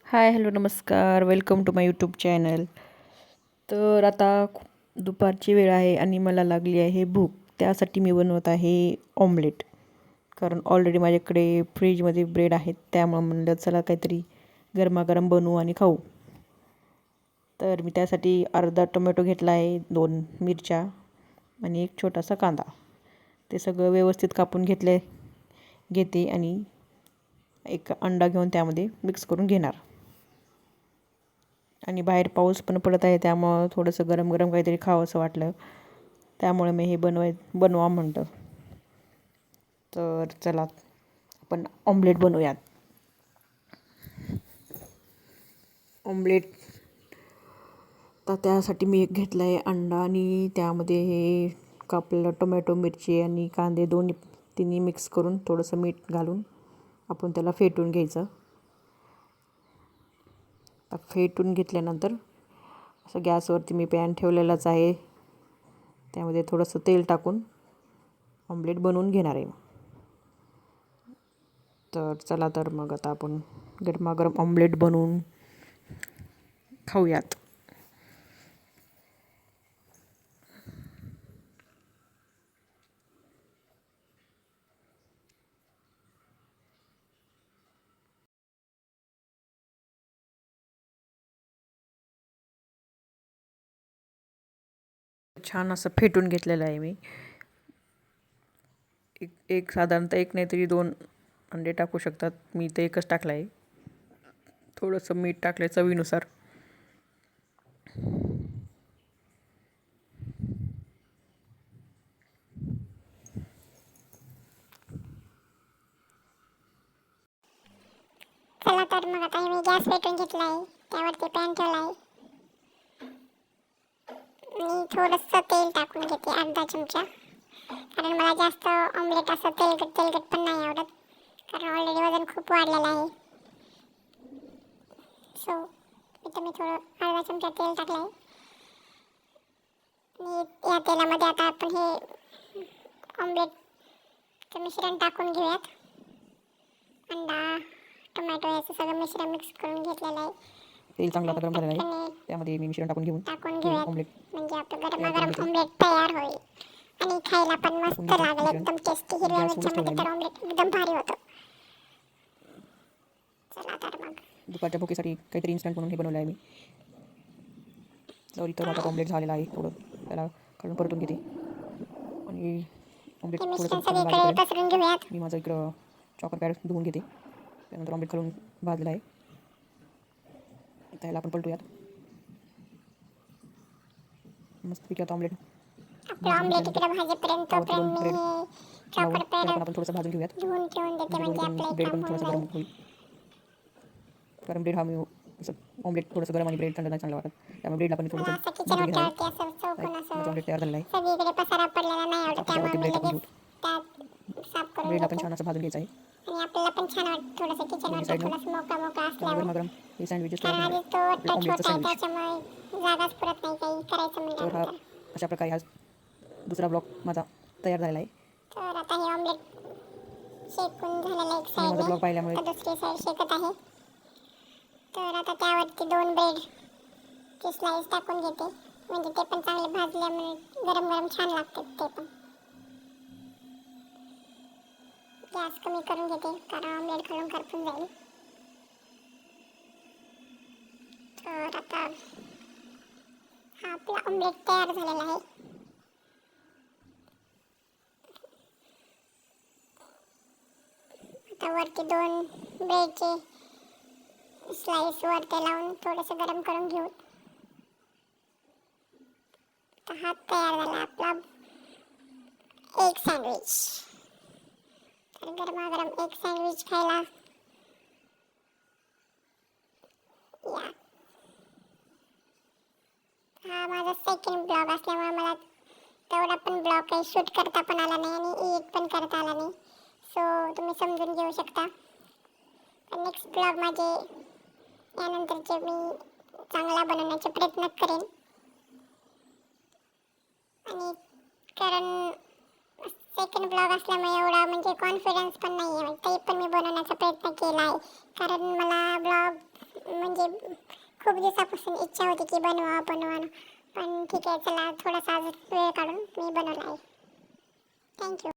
हाय hello नमस्कार welcome to my YouTube channel. तर आता दुपारची वेळ आहे आणि मला लागली आहे भूक. त्यासाठी मी बनवत आहे ऑमलेट. कारण ऑलरेडी माझ्याकडे फ्रीजमध्ये ब्रेड आहेत, त्यामुळे म्हणलं चला काहीतरी गरमागरम बनवू आणि खाऊ. तर मी त्यासाठी अर्धा टोमॅटो घेतला आहे, 2 मिरच्या आणि एक छोटासा कांदा. ते सगळं व्यवस्थित कापून घेते आणि एक अंडा घेऊन त्यामध्ये मिक्स करून घेणार. आणि बाहेर पाऊस पण पडत आहे, त्यामुळं थोडंसं गरम गरम काहीतरी खावंसं वाटलं, त्यामुळे मी हे बनवा म्हणतं. तर चला आपण ऑमलेट बनवूयात. ऑमलेट तर त्यासाठी मी एक घेतला आहे अंडा आणि त्यामध्ये हे कापलेलं टोमॅटो, मिरची आणि कांदे तिन्ही मिक्स करून थोडंसं मीठ घालून आपण त्याला फेटून घ्यायचं. फेटून घेतल्यानंतर असं गॅसवरती मी पॅन ठेवलेलाच आहे, त्यामध्ये थोडंसं तेल टाकून ऑमलेट बनवून घेणार आहे. तर चला तर मग आता आपण गरमागरम ऑमलेट बनवून खाऊयात. छान असं फेटून घेतलेलं आहे मी. एक साधारणतः एक नाही तरी 2 अंडे टाकू शकतात. मी तर एकच टाकलं आहे. थोडंसं मीठ टाकलं चवीनुसार. चला तर मग आता मी गॅस पेटवून घेतला आहे, त्यावरती पॅन ठेवला आहे आणि थोडंसं तेल टाकून घेते, अर्धा चमचा. कारण मला जास्त ऑमलेट असं तेलकट पण नाही आवडत, कारण ऑलरेडी वजन खूप वाढलेलं आहे. सो इथं मी थोडं अर्धा चमचा तेल टाकलं आहे आणि या तेलामध्ये आता आपण हे ऑमलेटचं मिश्रण टाकून घेऊयात. अंडा, टोमॅटो याचं सगळं मिश्रण मिक्स करून घेतलेलं आहे. तेल चांगलं आता गरम झालेलं आहे, त्यामध्ये मी मिश्रण टाकून घेऊयात, ऑमलेट म्हणजे आपलं तयार करून गरमागरम घ्यायचं. ऑमलेट तयार होईल आणि खायला पण मस्त टाकून घ्यायचं लागेल, मिश्रण. एकदम टेस्टी. हिरव्या गॅस फुलच ठेवला मिरच्यामध्ये आहे तर मी. ऑमलेट एकदम भारी होतं. चला तर मग दुपारच्या भुकेसाठी काहीतरी इन्स्टंट म्हणून हे बनवलं आहे मी. तर इथं माझा ऑमलेट झालेला आहे. थोडं त्याला काढून परतून घेते आणि ऑमलेट हे थोडंसं मिश्रण खालून सगळीकडे भाजेपर्यंत पसरून घेऊयात. मी माझं इकडं चॉपर पॅड धुवून घेते. त्यानंतर ऑमलेट खालून भाजलेलं आहे, त्याला आपण पलटूयात. मस्तपैकी आता ऑमलेट आपलं भाजून ऑमलेट घेतल्यानंतर इकडे भाजेपर्यंत त्यावरती 2 तोपर्यंत मी ब्रेड हे लावून चॉपर पॅड त्याला पण आपण थोडंसं भाजून घेऊयात. धुवून ठेवून देते, म्हणजे म्हणजे दोन्ही आपलं पण एक ब्रेड काम पण होऊन थोडंसं जाईल. गरम होईल. कारण ब्रेड हा मी असं ऑमलेट थोडंसं गरम आणि ब्रेड थंड नाही चांगलं वाटत, त्यामुळे ब्रेडला पण मला थोडंसं असं किचन भाजून घेणार आहे. ओट्यावरती असं चौकोन माझं असं ऑमलेट तयार झालेलं आहे. सगळीकडे पसारा पडलेला नाही आता आवडत, आपण त्यामुळे त्यावरती मी ब्रेड टाकून घेऊ लगेच त्यात साफ करून ब्रेडला आपण घेते. छान असं भाजून घ्यायचं आहे. आणि आपल्याला पण छान वाटतं थोडंसं दोन्ही किचनवरती साईडनं थोडंसं मोकळं असल्यावर. गरमागरम हे सँडविचेस तयार कारण झालेलं आधी आहे, तो आपलं ओटा ऑमलेटचं छोटा आहे, सँडविच. त्याच्यामुळे जागाच पुरत नाही काही करायचं तर हा म्हणल्यानंतर. अशा प्रकारे हा दुसरा ब्लॉक माझा तयार झालेला आहे. तर आता हे ऑमलेट शेकून झालेलं एक तुम्ही माझा साईडने, ब्लॉग पाहिल्यामुळे तर दुसरी साईड शेकत आहे. तर आता त्यावरती 2 ब्रेडची स्लाइस टाकून घेते, म्हणजे ते पण चांगले भाजल्यामुळे गरम गरम छान लागतात ते पण. गॅस कमी करून घेते, कारण ऑमलेट खालून करपून जाईल. तर आता हा आपला ऑमलेट तयार झालेला आहे. आता वरती 2 ब्रेडचे स्लाइस वरती लावून थोडंसं गरम करून घेऊ. तर हा तयार झाला आपला एक सँडविच. तर गरमागरम एक सँडविच खायला या. हा माझा सेकंड ब्लॉग असल्यामुळे मला तेवढा पण ब्लॉग काही शूट करता पण आला नाही आणि एडिट पण करता आला नाही, सो तुम्ही समजून घेऊ शकता. नेक्स्ट ब्लॉग माझे यानंतरचे मी चांगला बनवण्याचे प्रयत्न करेन. आणि कारण सेकंड ब्लॉग असल्यामुळे एवढा म्हणजे कॉन्फिडन्स पण नाही आहे, ते पण मी बनवण्याचा प्रयत्न केला आहे. कारण मला ब्लॉग खूप दिवसापासून इच्छा होती की बनवावं. पण ठीक आहे, चला थोडासा आज वेळ काढून मी बनवला आहे. थँक्यू.